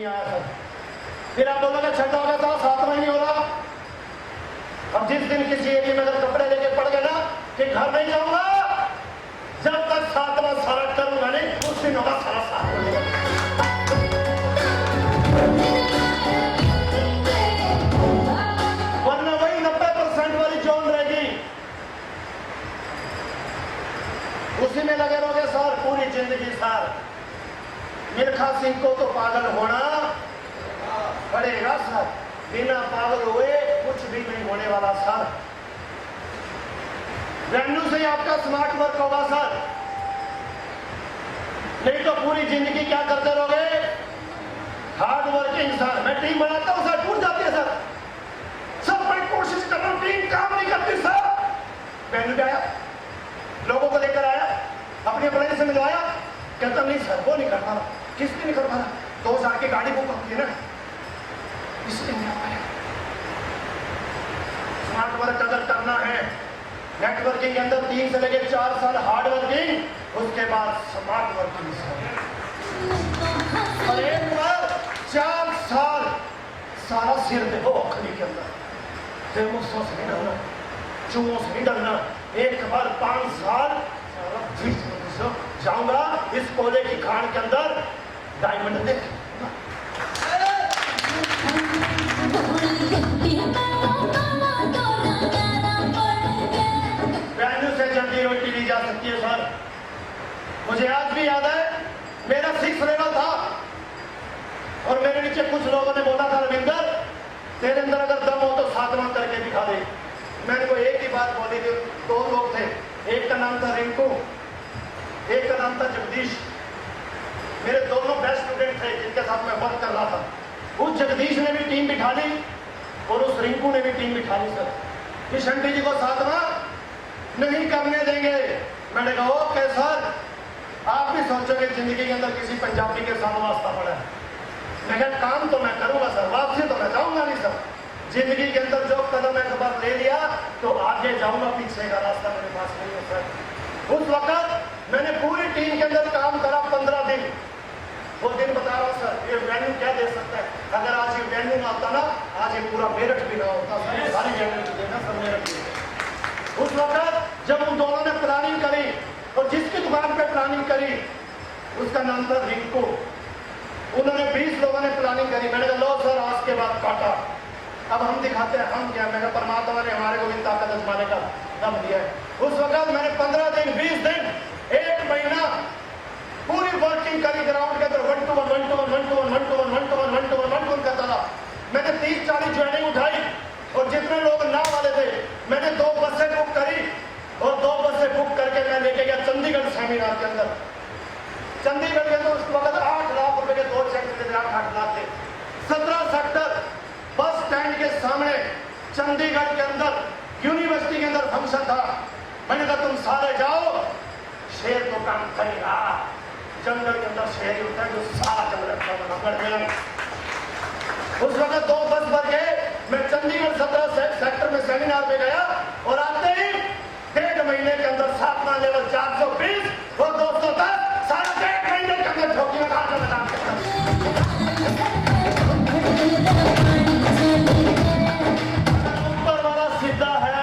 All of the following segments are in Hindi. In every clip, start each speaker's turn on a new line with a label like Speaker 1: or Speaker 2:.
Speaker 1: नहीं आया सर। फिर आप बोलोगे छठा हो गया साला, सातवां ही नहीं हो रहा। अब जिस दिन किसी एरिया में अगर कपड़े लेके पड़ गए ना कि घर नहीं जाऊंगा जब तक सातवां सारा करूंगा नहीं, उस दिन होगा सारा सातवां। वरना वही 90% वाली जोन रहेगी, उसी में लगे रहोगे सर पूरी जिंदगी सर। मिल्खा सिंह को तो पागल होना पड़ेगा सर, बिना पागल हुए कुछ भी नहीं होने वाला सर। वेन्यू से ही आपका स्मार्ट वर्क होगा सर, नहीं तो पूरी जिंदगी क्या करते रहोगे, हार्ड वर्किंग सर। मैं टीम बनाता हूं सर, टूट जाती है सर, सब मैं कोशिश कर रहा हूं, टीम काम नहीं करती सर। वेन्यू आया, लोगों को लेकर आया, अपने अपने से मिलवाया, कहता नहीं सर वो नहीं कर पा रहा। किस लिए नहीं कर पा रहा? 2000 की गाड़ी बुक होती है ना, इसलिए नहीं आ पाया। स्मार्ट वर्क अगर करना है, नेटवर्किंग के अंदर 3 से लेकर 4 साल हार्ड वर्किंग, उसके बाद स्मार्ट वर्किंग। और एक बार 4 साल सारा सिर देखो अखनी के अंदर, फेमसों से नहीं डरना, चूहों से नहीं डरना। एक बार 5 साल जाऊंगा इस कोयले की खान के अंदर, डायमंड देख। वेन्यू से जल्दी रोटी ली जा सकती है सर। मुझे आज भी याद है, मेरा 6 लेवल था और मेरे नीचे कुछ लोगों ने बोला था रविंदर तेरे अंदर अगर दम हो तो 7वां करके दिखा दे। मैंने को एक ही बात बोली थी। 2 लोग थे, एक का नाम था रिंकू, एक का नाम था जगदीश। मेरे दोनों बेस्ट स्टूडेंट थे जिनके साथ मैं वर्क कर रहा था। उस जगदीश ने भी टीम बिठा ली और उस रिंकू ने भी टीम बिठा ली सर कि शंटी जी को 7वां नहीं करने देंगे। मैंने कहा ओके सर, आप भी सोचोगे जिंदगी के अंदर किसी पंजाबी के साथ वास्ता पड़ा है। मैं कहा काम तो मैं करूंगा सर, वापसी तो मैं जाऊंगा नहीं सर। जिंदगी के अंदर जो कदम एक बार ले लिया तो आगे जाऊंगा, पीछे का रास्ता मेरे पास नहीं है सर। उस वक्त मैंने पूरी टीम के अंदर काम करा 15 दिन। वो दिन बता रहा हूं सर, ये वेन्यू क्या दे सकता है। अगर आज ये वेन्यू ना होता ना, आज ये पूरा मेरठ भी ना होता सर, सारी वेन्यू देना सब मेरठ भी। उस वक्त जब उन दोनों ने प्लानिंग करी और जिसकी दुकान पे प्लानिंग करी उसका नाम था रिंकू, उन्होंने 20 लोगों ने प्लानिंग करी। मैंने कहा लो सर आज के बाद काटा, अब हम दिखाते हैं हम क्या। मैंने परमात्मा ने हमारे को भी ताकत आजमाने का दम दिया है। उस वक्त मैंने 15 दिन 20 दिन 1 महीना पूरी वर्किंग करी ग्राउंड के अंदर, 1 to 1 1 to 1 1 to 1 1 to 1 1 to 1 1 to 1 1 to 1 करता था। मैंने 30-40 ज्वाइनिंग उठाई और जितने लोग ना वाले थे मैंने 2 बसें बुक करी और 2 बसें बुक करके मैं लेके गया चंडीगढ़ सेमिनार के अंदर। चंडीगढ़ के अंदर उस वक्त 8 लाख रुपए के 2 चेक थे, 8 लाख थे। 17 सेक्टर बस स्टैंड के सामने चंडीगढ़ के अंदर यूनिवर्सिटी के अंदर फंक्शन था। मैंने कहा तुम सारे जाओ, शेर तो काम करेगा। जंगल के अंदर शेर होता है जो सारा जंगल। उस वक्त 2 बस भर के मैं चंडीगढ़ 17 सेक्टर में सेमिनार में गया और आते ही 1.5 महीने के अंदर 7वां लेवल 420 और 210 सारा 1.5 महीने के अंदर ठोकियां काटने में काम करता। ऊपर वाला सीधा है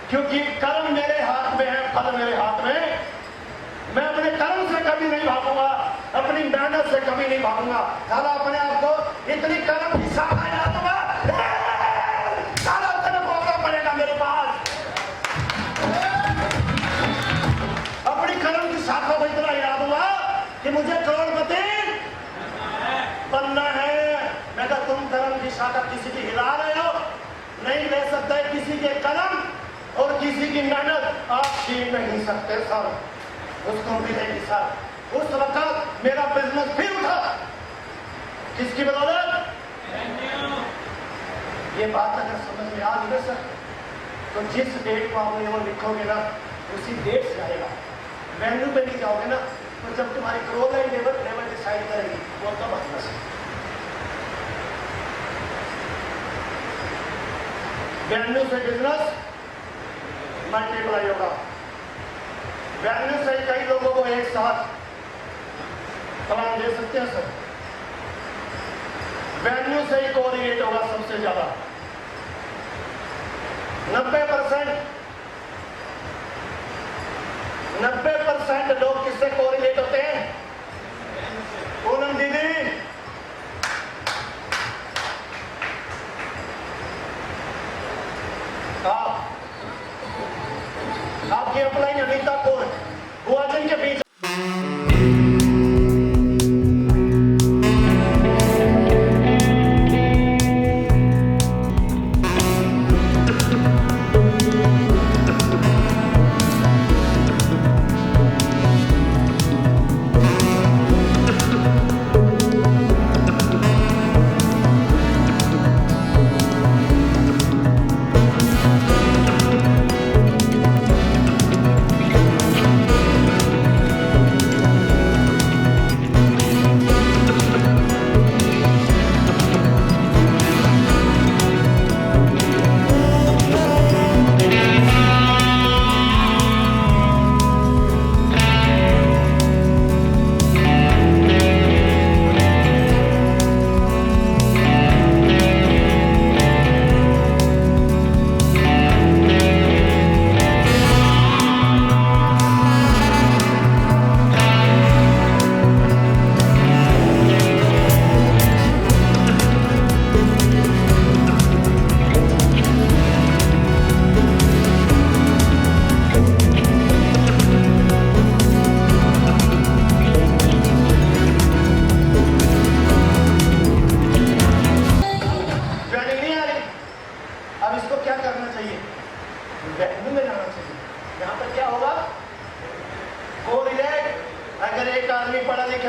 Speaker 1: क्योंकि कर्म मेरे हाथ में है, फल मेरे हाथ में। मैं अपने कर्म से कभी नहीं भागूंगा, अपनी मेहनत से कभी नहीं भागूंगा। साला अपने आप को इतनी कर्म की शाखा हिला दूंगा, साला तेरे मौका पड़ेगा मेरे पास। अपनी कर्म की शाखा को इतना हिला दूंगा कि मुझे करोड़पति बनना है। मैं कहा तुम कर्म की शाखा किसी की हिला रहे हो, नहीं ले सकते किसी के कर्म और किसी की मेहनत आप छीन नहीं सकते सर, उसको मिलेगी सर। उस वक्त मेरा बिजनेस फिर उठा, किसकी बदौलत? ये बात अगर समझ में आ गई सर तो जिस डेट को आप लेवल लिखोगे ना उसी डेट से आएगा। वेन्यू पे नहीं जाओगे ना तो जब तुम्हारी ग्रोथ लाइन लेवल डिसाइड करेगी वो तब आएगा सर। वेन्यू से बिजनेस मल्टीप्लाई होगा। वेन्यू से कई लोगों को एक साथ प्लान दे सकते हैं सर। में से ही कोरिलेट होगा सबसे ज्यादा। 90% लोग किससे कोरिलेट होते हैं? पूनम दीदी, आपकी अपलाइन अनीता कौर भुआजन के बीच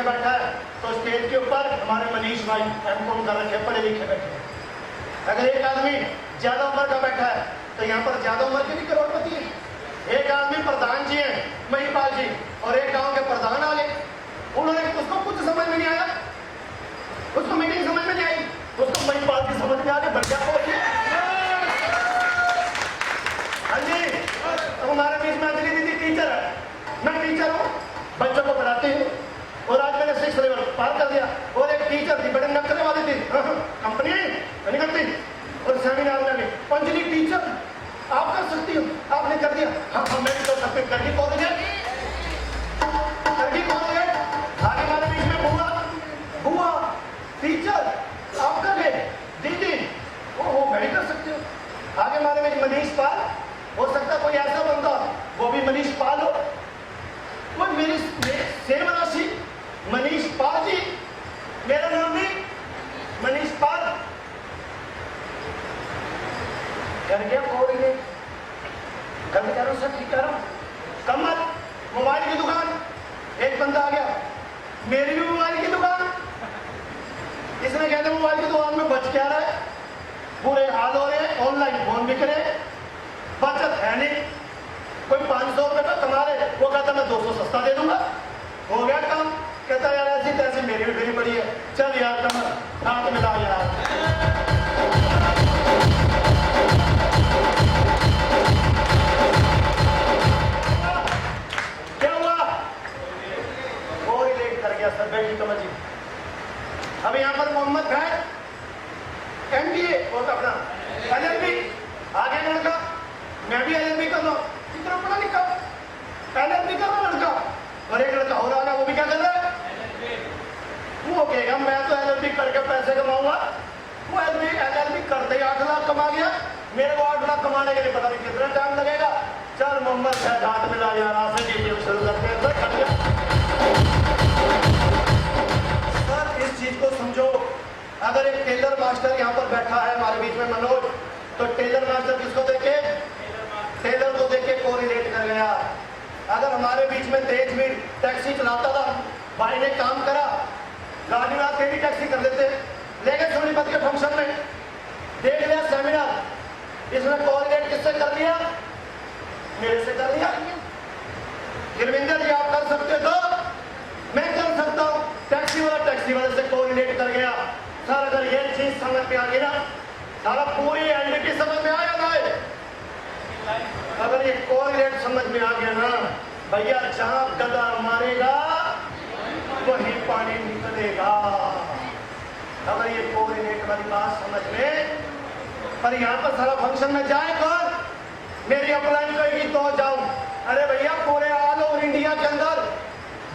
Speaker 1: बैठा है तो स्टेज के ऊपर हमारे मनीष भाई एमकॉम कर रखे पढ़े लिखे बैठे हैं। अगर एक आदमी ज्यादा उम्र का बैठा है तो यहाँ पर ज्यादा उम्र के भी करोड़पति है। एक आदमी प्रधान जी हैं महिपाल जी और एक गांव के प्रधान आ गए, उन्होंने उसको कुछ समझ में नहीं आया, उसको मीटिंग समझ में नहीं आई, उसको महिपाल की समझ में आ गई, बढ़िया बोलिए। हाँ जी, हमारे बीच में अंजलि दीदी टीचर है, मैं टीचर हूँ, बच्चों को पढ़ाती हूँ और आज मैंने 6 लेवल पार कर दिया। और एक टीचर थी बड़े नखरे वाली थी, कंपनी नहीं करती, और सेमिनार में भी अंजलि टीचर आप कर सकती हो, आपने कर दिया। हाँ हाँ मैं भी कर सकती हूँ, करगी कौन है, करगी कौन है। आगे हमारे बीच में बुआ बुआ टीचर आप कर गए, दीदी वो मैं भी कर सकती हूँ। आगे हमारे में मनीष पाल, हो सकता कोई ऐसा बंदा वो भी मनीष पाल हो, वो मेरी सेम राशि मनीष पाल जी, मेरा नाम भी मनीष पाल। कर गया कोरिलेट, गलत कह रहा हूं, सब ठीक कह रहा हूं। कमल मोबाइल की दुकान, एक बंदा आ गया, मेरी भी मोबाइल की दुकान, इसने कहते मोबाइल की दुकान में बच क्या रहा है, पूरे हाल हो रहे हैं, ऑनलाइन फोन बिक रहे, बचत है नहीं, कोई 500 रुपए का कमा रहे, वो कहता मैं 200 सस्ता दे दूंगा, हो गया काम। कहता यार ऐसी तैसी मेरी भी फिरी पड़ी है, चल यार कमल हाथ मिला यार। क्या हुआ, कोरिलेट कर गया सर, बैठी कमल जी। अब यहाँ पर मोहम्मद है MBA और अपना LLB, आगे लड़का, मैं भी LLB कर रहा हूँ, इतना पढ़ा लिखा LLB कर रहा लड़का, और एक लड़का और आ गया, वो भी क्या कर रहा है, वो कहेगा मैं तो LLB करके पैसे कमाऊंगा, वो LLB करते ही 8 लाख कमा गया, मेरे को 8 लाख कमाने के लिए पता नहीं कितना टाइम लगेगा। चल मोहम्मद है हाथ मिला यार, आज से वीडियो शुरू करते हैं सर। इस चीज को समझो, अगर एक टेलर मास्टर यहाँ पर बैठा है हमारे बीच में मनोज, तो टेलर मास्टर किसको देखे, टेलर को देखे कोरिलेट कर गया। अगर हमारे बीच में तेजवीर टैक्सी चलाता था, भाई ने काम करा, गाड़ी में आके भी टैक्सी कर लेते, लेकिन सोनीपत के फंक्शन में देख लिया सेमिनार, इसमें कोरिलेट किससे कर लिया, मेरे से कर लिया। गिरविंदर जी आप कर सकते तो मैं कर सकता हूँ, टैक्सी वाले से कोरिलेट कर गया। सर अगर ये चीज समझ में आ गई ना, सारा पूरी एनडीटी समझ में आया ना, अगर ये कोरिलेट समझ में आ गया ना भैया, जहां गदा मारेगा वही पानी निकलेगा। अगर ये कोऑर्डिनेट वाली बात समझ में, पर यहाँ पर सारा फंक्शन में जाए कौन? मेरी अपलाइन कहेगी तो जाऊं। अरे भैया पूरे ऑल ओवर इंडिया के अंदर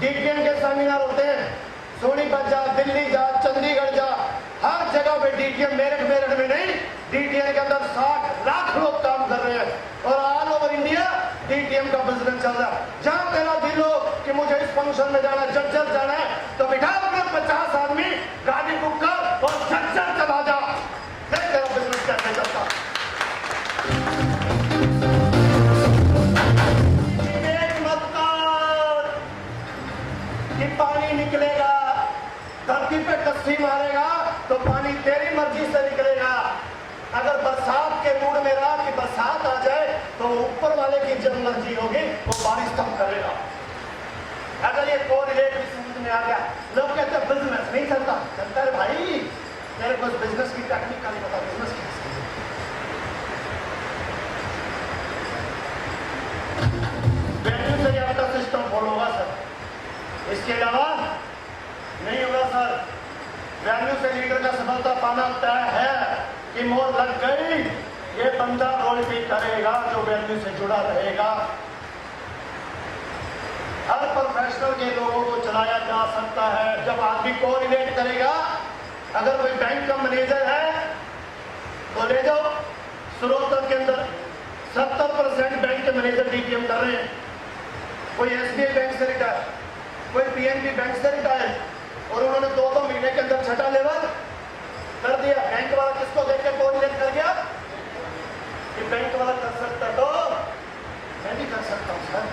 Speaker 1: डीटीएम के सेमिनार होते हैं, सोनीपत जा, दिल्ली जा, चंडीगढ़ जा, हर जगह पे डीटीएम मेरठ में नहीं, डीटीएम के अंदर 60 लाख लोग काम कर रहे हैं और ऑल ओवर इंडिया डीटीएम का बिजनेस चल रहा है। जहां तेरा दिल हो कि मुझे इस फंक्शन में जाना, झज्जर जाना है, तो बिठा अपने 50 आदमी गाड़ी बुक कर और झज्जर चला जा। देख तेरा बिजनेस कैसे चलता। मत कर कि पानी निकलेगा, धरती पे टस्सी मारेगा तो पानी तेरी मर्जी से निकलेगा। अगर बरसात के मूड में रहा कि बरसात आ जाए तो ऊपर वाले की जब मर्जी होगी वो बारिश कम करेगा। अगर ये कोरिलेट भी समझ में आ गया, लोग कहते हैं बिजनेस नहीं चलता। चलता है भाई, मेरे को बिजनेस की टेक्निक का नहीं पता, बिजनेस की वैल्यू से आपका सिस्टम फॉलो होगा सर, इसके अलावा नहीं होगा सर। वैल्यू से लीडर का सफलता पाना तय है कि मोर लग गई, ये बंदा रॉयल्टी करेगा जो वैल्यू से जुड़ा रहेगा। हर प्रोफेशनल के लोगों को चलाया जा सकता है जब आदमी कोऑर्डिनेट करेगा। अगर कोई बैंक का मैनेजर है तो ले जाओ, स्रोतर के अंदर 70% बैंक के मैनेजर डीटीएम कर रहे हैं। कोई एसबीआई बैंक से रिटायर, कोई पीएनबी बैंक से रिटायर, और उन्होंने 2-2 महीने के अंदर 6ठा लेवल कर दिया। बैंक वाला किसको देख के कोऑर्डिनेट कर गया कि बैंक वाला कर सकता तो मैं भी कर सकता हूं सर।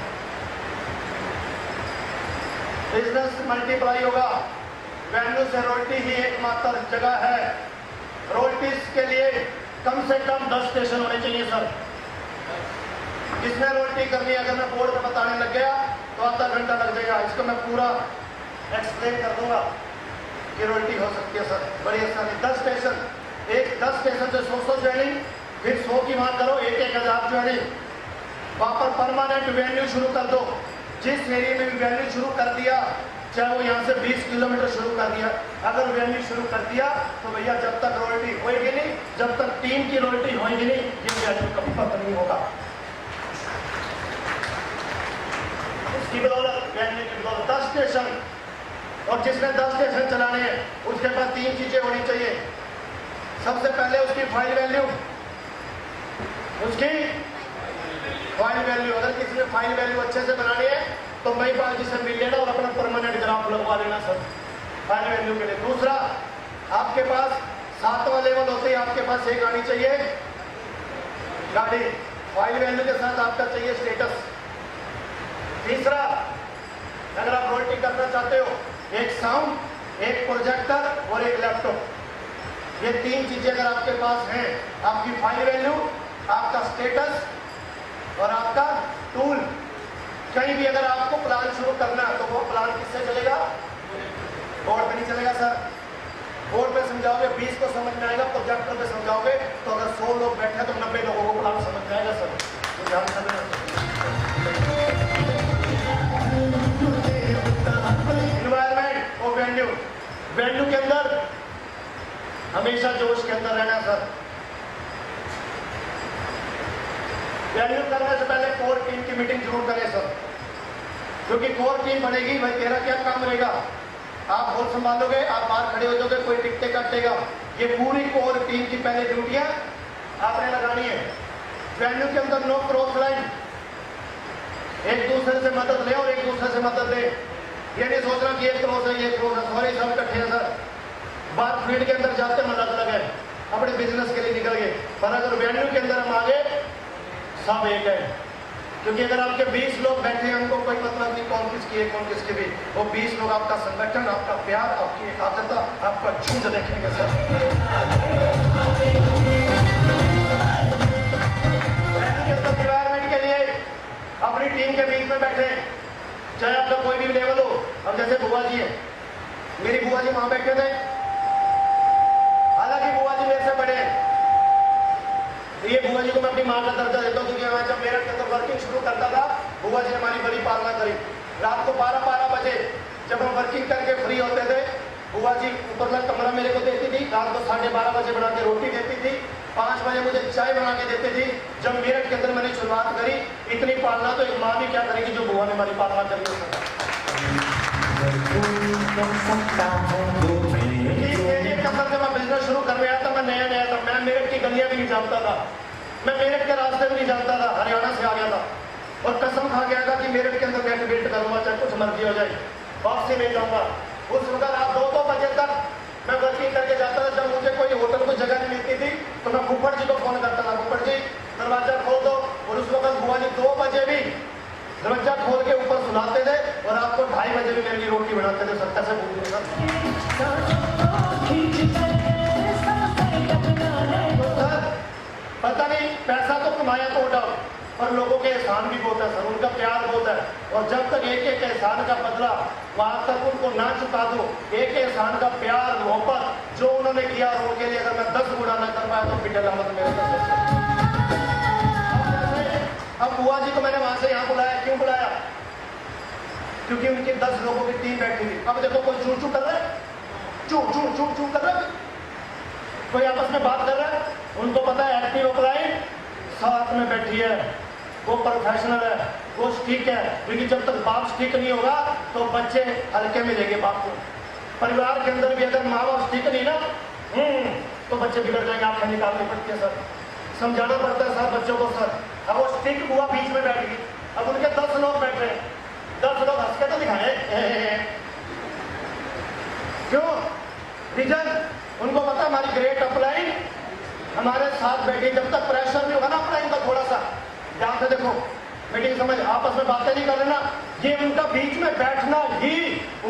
Speaker 1: बिजनेस मल्टीप्लाई होगा, वैल्यू से रॉयल्टी ही एकमात्र जगह है। रॉयल्टीज के लिए कम से कम 10 स्टेशन होने चाहिए सर। किसने रॉयल्टी करनी है, अगर मैं बोर्ड पर बताने लग गया तो आधा घंटा लग जाएगा। इसको मैं पूरा एक्सप्लेन कर दूंगा कि रॉयल्टी हो सकती है सर बड़ी आसानी। 10 स्टेशन, 10 स्टेशन से 100 ज्वाइनिंग, फिर 100 की बात करो 1-1000 ज्वाइनिंग। वहां पर परमानेंट वैल्यू शुरू कर दो। जिस एरिया में भी वैल्यू शुरू कर दिया, चाहे वो यहाँ से 20 किलोमीटर शुरू कर दिया, अगर वैल्यू शुरू कर दिया तो भैया जब तक रॉयल्टी होगी नहीं, जब तक टीम की रॉयल्टी होगी नहीं, ये वैल्यू कभी पता नहीं होगा। इसकी बदौलत वैल्यू की बदौलत 10 स्टेशन, और जिसने 10 स्टेशन चलाने हैं उसके पास 3 चीजें होनी चाहिए। सबसे पहले उसकी फाइल वैल्यू, उसकी फाइल वैल्यू। अगर किसी ने फाइल वैल्यू अच्छे से बनानी है तो मई बाजी से मिल लेना और अपना परमानेंट ग्राफ लगवा लेना सर फाइल वैल्यू के लिए। दूसरा, आपके पास 7वां लेवल होते ही आपके पास एक आनी चाहिए गाड़ी, फाइल वैल्यू के साथ आपका चाहिए स्टेटस। तीसरा, अगर आप रॉयल्टी करना चाहते हो, एक साउंड, एक प्रोजेक्टर और एक लैपटॉप। ये 3 चीजें अगर आपके पास हैं, आपकी फाइल वैल्यू, आपका स्टेटस और आपका टूल। कहीं भी अगर आपको प्लान शुरू करना तो वो प्लान किससे चलेगा? बोर्ड पे नहीं चलेगा सर। बोर्ड पे समझाओगे 20 को समझ में आएगा, प्रोजेक्टर पे समझाओगे तो अगर 100 लोग बैठे तो 90 लोगों को प्लान समझ में आएगा सर। तो ध्यान समझना। इन्वायरमेंट और वैल्यू, वैल्यू के अंदर हमेशा जोश के अंदर रहना सर। वैल्यू करने से पहले कोर टीम की मीटिंग जरूर करें सर, क्योंकि कोर टीम बनेगी भाई, तेरा क्या काम रहेगा? आप बोल संभालोगे, आप बाहर खड़े हो जाओगे, कोई टिकटे काटेगा। ये पूरी कोर टीम की पहले ड्यूटियां आपने लगानी है। वैल्यू के अंदर नो क्रॉस लाइन, एक दूसरे से मदद ले और एक दूसरे से मदद दे। ये नहीं सोचना कि एक क्रॉस है, ये क्रॉस है, सॉरी सब इकट्ठे हैं सर। बात फील्ड के अंदर जाते मदद लगे, अपने बिजनेस के लिए निकल गए, पर अगर वैल्यू के अंदर हम आगे सब एक है। क्योंकि अगर आपके 20 लोग बैठे हैं, उनको कोई मतलब नहीं कौन किसकी है कौन किसकी भी, वो 20 लोग आपका संगठन, आपका प्यार, आपकी एकाग्रता, आपका झुंड देखेंगे सर। एनवायरमेंट के लिए अपनी टीम के बीच में बैठे, चाहे आपका कोई भी लेवल हो। अब जैसे बुआ जी है, मेरी बुआ जी वहां बैठे थे, हालांकि बुआ जी मेरे से बड़े हैं। ये बुआ जी को मैं अपनी मां का दर्जा देता हूँ, क्योंकि मैं जब मेरठ के अंदर वर्किंग शुरू करता था, बुआ जी ने हमारी बड़ी पालना करी। रात को 12-12 बजे जब हम वर्किंग करके फ्री होते थे, बुआ जी ऊपर का कमरा मेरे को देती थी, रात को 12:30 बजे बना के रोटी देती थी, 5 बजे मुझे चाय बना के देती थी। जब मेरठ के अंदर मैंने शुरुआत करी, इतनी पालना तो एक माँ भी क्या करेगी जो बुआ ने हमारी पालना करी हो सकता। जब मैं बिजनेस शुरू कर रहा था, मैं नया था, मैं मेरठ की गलियां भी नहीं जानता था, मैं मेरठ के रास्ते भी नहीं जानता था, हरियाणा से आ गया था और कसम खा गया था कि मेरठ के अंदर नेट बिल्ड करूंगा, चाहे कुछ मर्जी हो जाए, वापसी नहीं जाऊंगा। उस वक्त रात 2 बजे तक मैं वर्किंग करके जाता था। जब मुझे कोई होटल को जगह नहीं मिलती थी तो मैं फूफड़ जी को फोन करता था, फूफड़ जी दरवाजा खोल दो। और उस वक्त बुआ जी 2 बजे भी दरवाजा खोल के ऊपर सुलाते थे और रात को 2:30 बजे भी मेरे लिए रोटी बनाते थे। 70 से भूल पता नहीं पैसा तो कमाया तो उठाओ, पर लोगों के एहसान भी बहुत है सर, उनका प्यार बहुत है। और जब तक एक एक एहसान का बदला वहां तक उनको ना चुका दो, एक एहसान का प्यार मोहब्बत जो उन्होंने किया, उनके लिए अगर मैं 10 गुना न कर पाया तो फिर अलामत मेरे तरफ। अब बुआ जी को मैंने वहां से यहाँ बुलाया, क्यों बुलाया? क्योंकि उनकी 10 लोगों की टीम बैठी थी। अब देखो कोई चू चू कर रहा है, चू चू चू चू कर रहा है, कोई आपस में बात कर रहा है, उनको पता है एक्टिव अपलाइन साथ में बैठी है, वो प्रोफेशनल है, वो स्टिक है। क्योंकि जब तक बाप स्टिक नहीं होगा तो बच्चे हल्के में लेंगे बाप को। परिवार के अंदर भी अगर माँ बाप स्टिक नहीं ना तो बच्चे बिगड़ जाएंगे, आंखें निकालनी पड़ती है सर, समझाना पड़ता है सर बच्चों को। सर अब वो स्टिक हुआ बीच में बैठ गई, अब उनके 10 लोग बैठ रहे हैं, 10 लोग हंस के तो दिखाए क्यों? रीजन उनको पता हमारी ग्रेट अपलाइन हमारे साथ बैठी। जब तक प्रेशर नहीं होगा ना अपलाइन का थोड़ा सा ध्यान से देखो, मीटिंग समझ, आपस में बातें नहीं कर रहे ना, ये उनका बीच में बैठना ही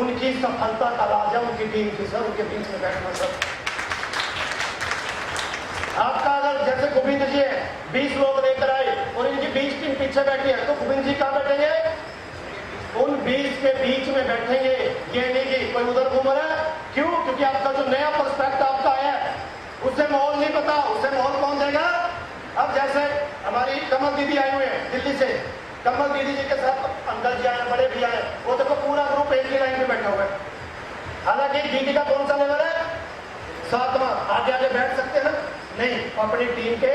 Speaker 1: उनकी सफलता का राज है, उनकी टीम की सर, उनके बीच में बैठना सर। आपका अगर जैसे गोविंद जी है, 20 लोग लेकर आए और इनकी 20 टीम पीछे बैठी है, तो गोविंद जी कहाँ बैठेंगे? उन 20 के बीच में बैठेंगे। ये नहीं कि कोई उधर घूम रहा है, क्यों? क्योंकि आपका जो नया पर्सपेक्ट आपका है उसे माहौल नहीं पता, उसे माहौल कौन देगा? अब जैसे हमारी कमल दीदी आई हुई है दिल्ली से, कमल दीदी जी के साथ अंकल जी आए, बड़े भैया है, वो देखो पूरा ग्रुप एक ही लाइन में बैठा हुआ है। हालांकि दीदी का कौन सा लेवल है? 7वां। आगे आगे बैठ सकते हैं नहीं, अपनी टीम के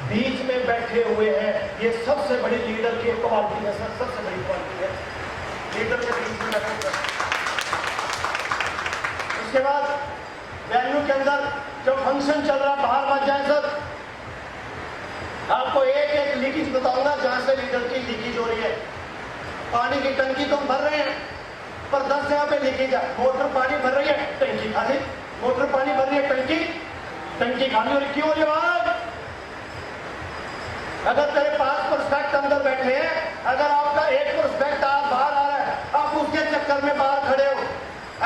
Speaker 1: बीच में बैठे हुए हैं। ये सबसे बड़ी लीडर की क्वालिटी है सर, सबसे बड़ी क्वालिटी है लीडर के बीच में बैठे हुए। उसके बाद वैल्यू के अंदर जब फंक्शन चल रहा है, बाहर मत जाए सर। आपको एक एक लीकेज बताऊंगा जहां से लीडर की लीकेज हो रही है। पानी की टंकी तो भर रहे हैं पर 10 जगह पे लीकेज है। मोटर पानी भर रही है, टंकी खाली, मोटर पानी भर रही है, टंकी खाली हो रही। क्यों हो रही है? अगर तेरे 5 प्रोस्पेक्ट अंदर बैठे हैं, अगर आपका 1 प्रोस्पेक्ट आप बाहर आ रहा है, आप उसके चक्कर में बाहर खड़े हो।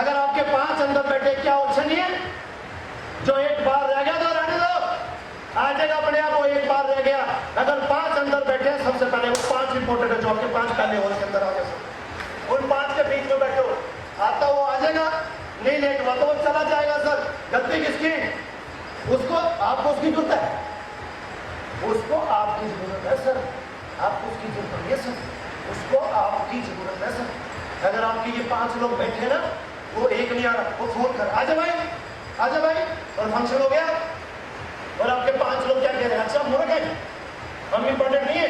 Speaker 1: अगर आपके 5 अंदर बैठे, क्या ऑप्शन नहीं है? जो 1 बार रह गया तो रहने दो, आ जाएगा अपने आप, वो 1 बार रह गया। अगर 5 अंदर बैठे, सबसे पहले वो 5 इंपोर्टेंट है जो आपके 5 पहले हॉल के अंदर आ गए, उन 5 के बीच में बैठो। आता वो आ जाएगा, नहीं लेट हुआ तो वो चला जाएगा सर। गलती किसकी? उसको, आपको उसकी जरूरत है, उसको आपकी जरूरत है सर, आपको उसकी जरूरत नहीं है सर, उसको आपकी जरूरत है सर। अगर आपके ये 5 लोग बैठे ना, वो एक नहीं आ रहा, वो फोन कर, आजा भाई, आजा भाई, और फंक्शन हो गया और आपके 5 लोग क्या कह रहे हैं? अच्छा हम हो गए, हम इंपॉर्टेंट नहीं है,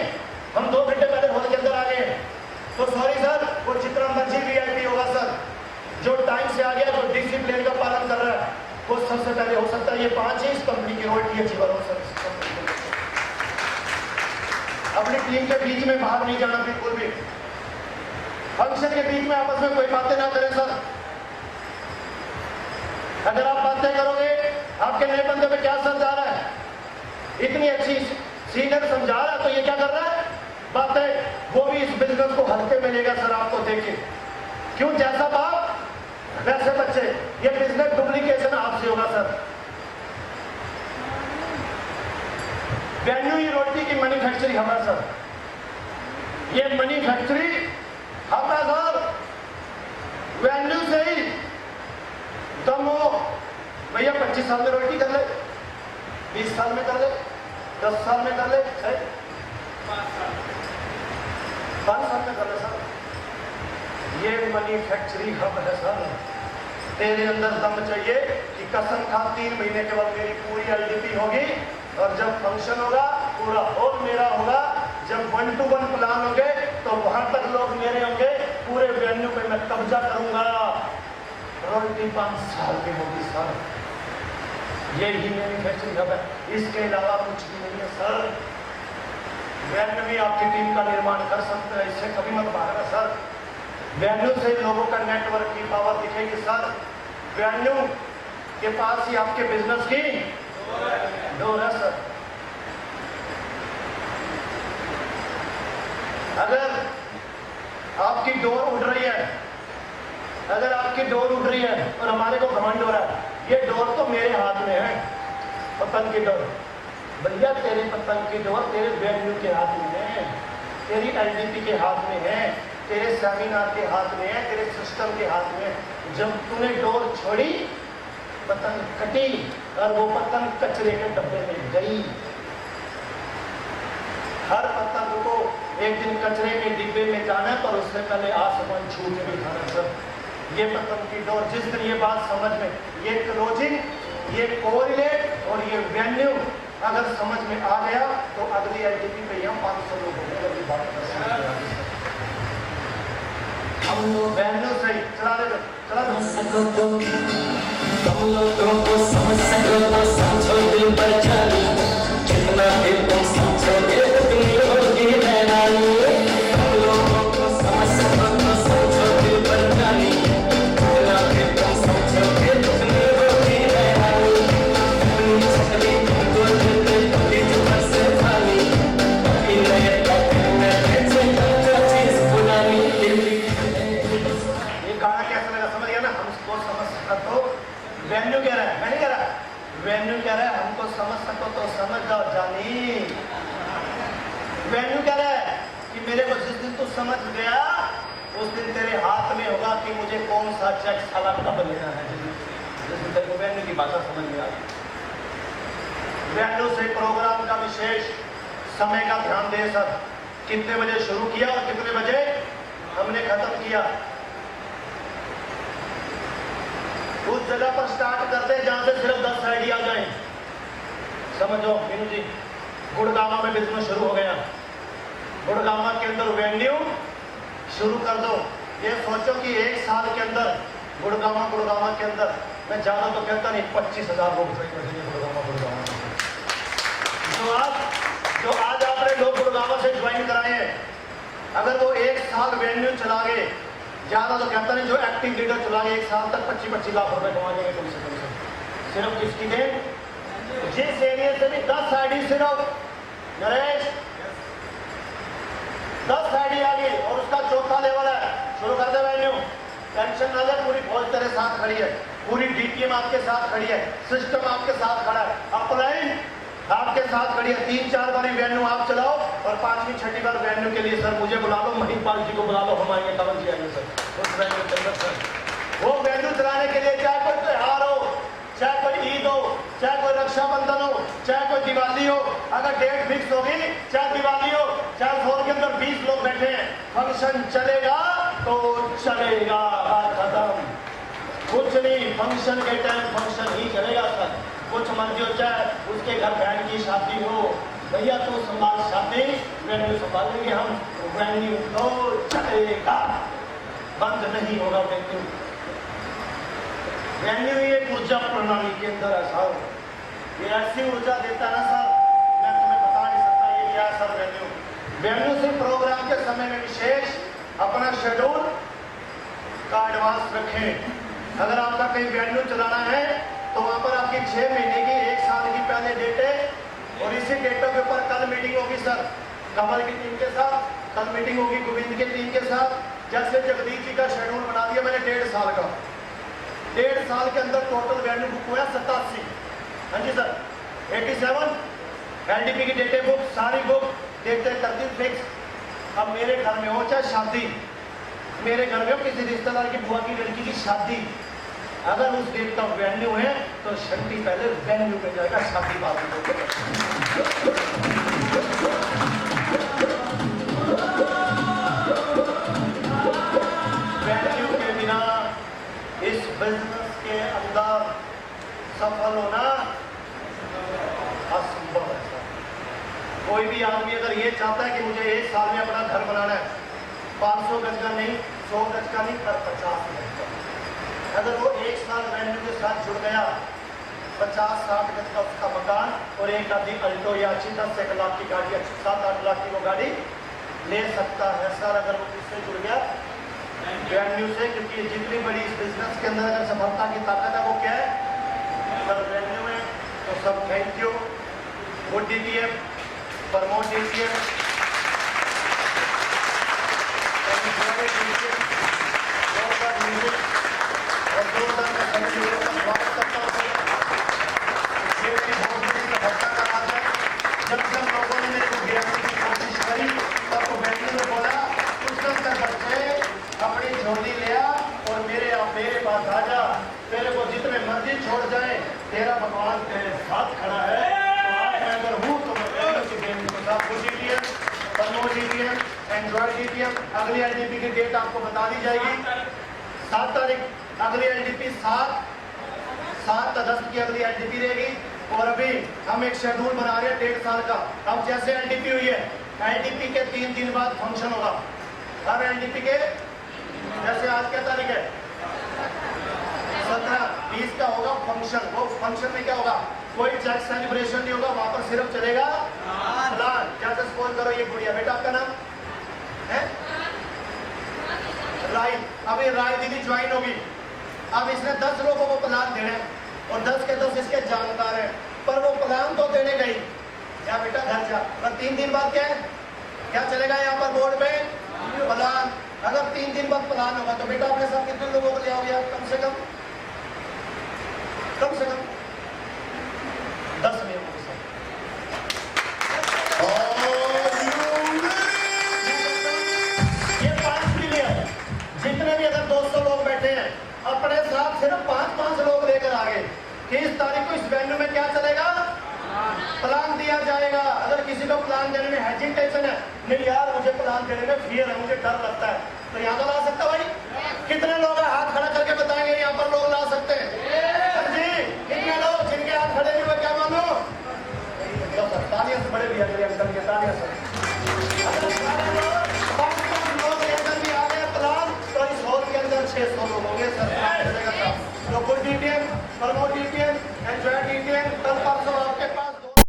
Speaker 1: हम 2 घंटे पहले हॉल के अंदर आ गए, तो सॉरी सर, वो जितना मर्जी VIP होगा सर, जो टाइम से आ गया, जो डिसिप्लिन का पालन कर रहा है, वो सबसे पहले हो सकता है ये 5 ही इस कंपनी की रॉयल्टी अचीवर हो सर। अपनी टीम के बीच में बाहर नहीं जाना बिल्कुल भी। फंक्शन के बीच में आपस में कोई बातें ना करें सर। अगर आप बातें करोगे, आपके नए बंदे पे क्या असर जा रहा है? इतनी अच्छी सीनियर समझा रहा है तो ये क्या कर रहा है? बातें, वो भी इस बिजनेस को हल्के में लेगा सर, आपको देखिए। क्यों? जैसा बाप वैसे बच्चे, ये बिजनेस डुप्लीकेशन आपसे होगा सर। वैल्यू ही रोटी की मैन्युफैक्चरिंग हब है सर, ये मैन्युफैक्चरिंग हब है सर। वैल्यू से ही दम हो भैया। 25 साल में रोटी कर ले, 20 साल में कर ले, 10 साल में कर ले, 5 साल में कर ले सर। ये मैन्युफैक्चरिंग हब है सर। तेरे अंदर दम चाहिए कि कसम खा 3 महीने के बाद मेरी पूरी एलडीपी होगी और जब फंक्शन होगा पूरा हॉल मेरा होगा। जब 1 to 1 प्लान होंगे तो वहां तक लोग मेरे होंगे, पूरे वेन्यू पे मैं कब्जा करूंगा। रॉयल्टी 5 साल की होगी सर, यही मैन्युफैक्चरिंग हब है, इसके अलावा कुछ भी नहीं है सर। वेन्यू भी आपकी टीम का निर्माण कर सकते हैं, इससे कभी मत भागना सर। वेन्यू से लोगों का नेटवर्क की पावर दिखेगी सर। वेन्यू के पास ही आपके बिजनेस की डोर है सर। अगर आपकी डोर उड़ रही है, अगर आपकी डोर उड़ रही है और हमारे को घमंड हो रहा है, ये डोर तो मेरे हाथ में है, पतंग की डोर। भैया तेरे पतंग की डोर तेरे वेन्यू के हाथ में है, तेरी एलडीपी के हाथ में है, तेरे सेमिनार के हाथ में है, तेरे सिस्टम के हाथ में है। जब तूने डोर छोड़ी पतंग कटी और वो पतंग कचरे के डब्बे में गई। हर पतंग को एक दिन कचरे के डिब्बे में जाना, पर उससे पहले आसमान छू के भी खाना सर। ये पतंग की डोर, जिस दिन ये बात समझ में, ये क्लोजिंग, ये कोरिलेट और ये वेन्यू अगर समझ में आ गया तो अगली एलडीपी पे हम 500 लोग होंगे। बात हम लोग वेन्यू से चला दे, चला दो। तुम लोगों को समझ सको तो समझो दिल पर जानी, जितना भी तुम समझोगे उतनी होगी हैरानी। तुम लोगों को समझ सको तो समझो दिल पर जानी, जितना भी तुम समझोगे उतनी होगी हैरानी। अपनी छवि तुमको देते कभी जुबान से खाली, कभी नए टॉपिक में बेचे जो चीज पुरानी। ये गाना कैसा लगा समझ गया ना? हमको समझ सका तो वेन्यू कह रहा है, मैं नहीं कह रहा, वेन्यू कह रहा है हमको समझ सको तो समझ जाओ जानी। वेन्यू कह रहा है कि मेरे को जिस दिन तू समझ गया उस दिन तेरे हाथ में होगा कि मुझे कौन सा चेक साला कब लेना है। जिस दिन तेरे को वेन्यू की भाषा समझ में आ गई। वेन्यू से प्रोग्राम का विशेष समय का ध्यान दे सर। कितने बजे शुरू किया और कितने बजे हमने खत्म किया। उस जगह पर स्टार्ट करते हैं जहां से सिर्फ 10 आइडिया आ जाए। समझो मीनू जी, गुड़गामा में बिजनेस शुरू हो गया, गुड़गामा के अंदर वेन्यू शुरू कर दो। ये सोचो कि 1 साल के अंदर गुड़गामा के अंदर, मैं ज्यादा तो कहता नहीं, 25,000 लोग गुड़गामा जो आज आपने लोग गुड़गामा से ज्वाइन कराए हैं, अगर वो 1 साल वेन्यू चला गए, ज्यादा तो कहता नहीं, जो एक्टिव लीडर चला गए 1 साल तक 25-25 लाख रुपए कमा लेंगे कम से कम। सिर्फ किसकी देन? जिस एरिया से भी 10 आईडी सिर्फ नरेश 10 आईडी आ गई और उसका चौथा लेवल है, शुरू कर दे वेन्यू। टेंशन ना ले, पूरी फौज तेरे साथ खड़ी है, पूरी डीटीएम आपके साथ खड़ी है, सिस्टम आपके साथ खड़ा है, अपलाइन आपके साथ खड़ी है। 3-4 बार वेन्यू आप चलाओ और 5वीं 6ठी बार वेन्यू के लिए सर मुझे बुला लो, महिपाल जी को बुला लो, हम आएंगे, कमल जी आएंगे सर उस वेन्यू के अंदर सर। वो वेन्यू चलाने के लिए चाहे कोई त्योहार हो, चाहे कोई ईद हो, चाहे कोई रक्षाबंधन हो, चाहे कोई दिवाली हो, अगर डेट फिक्स होगी, चाहे दिवाली हो, चाहे हॉल के अंदर 20 लोग बैठे हैं, फंक्शन चलेगा तो चलेगा, बात खत्म। कुछ नहीं, फंक्शन के टाइम फंक्शन ही चलेगा सर। कुछ मर्जी हो, चाहे उसके घर बहन की शादी हो, भैया तो संभाल शादी, वेन्यू संभाल लेंगे हम, वेन्यू तो चलेगा, बंद नहीं होगा वेन्यू। वेन्यू ये ऊर्जा प्रणाली के अंदर है सर, ये ऐसी ऊर्जा देता है ना सर, मैं तुम्हें बता नहीं सकता ये क्या है सर वेन्यू। वेन्यू से प्रोग्राम के समय में विशेष अपना शेड्यूल का एडवांस रखें। अगर आपका कहीं वेन्यू चलाना है तो वहां पर आपकी 6 महीने की 1 साल की पहले डेट है और इसी डेटों के ऊपर कल मीटिंग होगी सर कमल की टीम के साथ, कल मीटिंग होगी गोविंद की टीम के साथ। जैसे जगदीश जी का शेड्यूल बना दिया मैंने 1.5 साल का, 1.5 साल के अंदर टोटल वेन्यू बुक हुआ 87। हाँ जी सर, 87 एलडीपी की डेटें बुक, सारी बुक डेटें कर दी फिक्स। अब मेरे घर में हो चाहे शादी, मेरे घर में हो किसी रिश्तेदार की बुआ की लड़की की शादी, अगर उस डेट का वेन्यू है तो शक्ति पहले वेन्यू में जाएगा, शादी बाद में। वेन्यू के बिना इस बिजनेस के अंदर सफल होना असंभव है। कोई भी आदमी अगर ये चाहता है कि मुझे 1 साल में अपना घर बनाना है, 500 गज का नहीं, 100 गज का नहीं, पर 50 गज का, अगर वो 1 साल रेवेन्यू के साथ जुड़ गया, 50-60 गज का उसका मकान और एक आधी अल्टो या अच्छी 10-1 लाख की गाड़ी, अच्छी 7-8 लाख की वो गाड़ी ले सकता है सर, अगर वो इससे जुड़ गया रेवेन्यू से। क्योंकि जितनी बड़ी इस बिजनेस के अंदर अगर सफलता की ताकत है वो क्या है, अगर रेवेन्यू है। तो सब thank you, good DTM, promote DTM, और 2000 का स्वागत करता हूँ। ये मेरी बहुत बड़ी सफलता का राज है। जब लोगों ने मेरे को गिराने की कोशिश करी तब तो मैंने बोला कुछ न कर बच्चे अपनी झोली ले आ और मेरे पास आ जा, तेरे को जितने मर्जी छोड़ जाए, तेरा भगवान तेरे साथ खड़ा है। तो आज मैं अगर हूँ तो मैं DTM, promote DTM, Android DTM, अगली LDP की डेट आपको बता दी जाएगी 7 तारीख, अगली LDP 7 अगस्त की अगली LDP रहेगी। और अभी हम एक शेड्यूल बना रहे हैं 1.5 साल का। अब जैसे LDP हुई है, LDP के 3 दिन बाद फंक्शन होगा। हर LDP के, जैसे आज क्या तारीख है, 17-20 का होगा फंक्शन। वो फंक्शन में क्या होगा, कोई जैक सेलिब्रेशन नहीं होगा, वहां पर सिर्फ चलेगा प्लान। जैसे सपोज करो ये गुड़िया, बेटा आपका नाम है राय, अब ये राय दीदी ज्वाइन होगी। अब इसने 10 लोगों को प्लान देने और 10 के 10 इसके जानकार हैं, पर वो प्लान तो देने गई, या बेटा घर जा। पर 3 दिन बाद क्या है, क्या चलेगा यहाँ पर बोर्ड पे प्लान। अगर 3 दिन बाद प्लान होगा तो बेटा अपने साथ कितने लोगों को ले आओगे आप? कम से कम 10 लोगों के साथ। ये 5 मिलियन, जितने भी अगर 200 लोग बैठे हैं, अपने साथ सिर्फ 5-5 लोग लेकर आ गए कि इस तारीख को इस वेन्यू में क्या चलेगा, प्लान दिया जाएगा। अगर किसी को प्लान देने में हेजिटेशन है, नहीं यार मुझे प्लान देने में फियर है, मुझे डर लगता है, तो यहाँ तो ला सकता भाई। कितने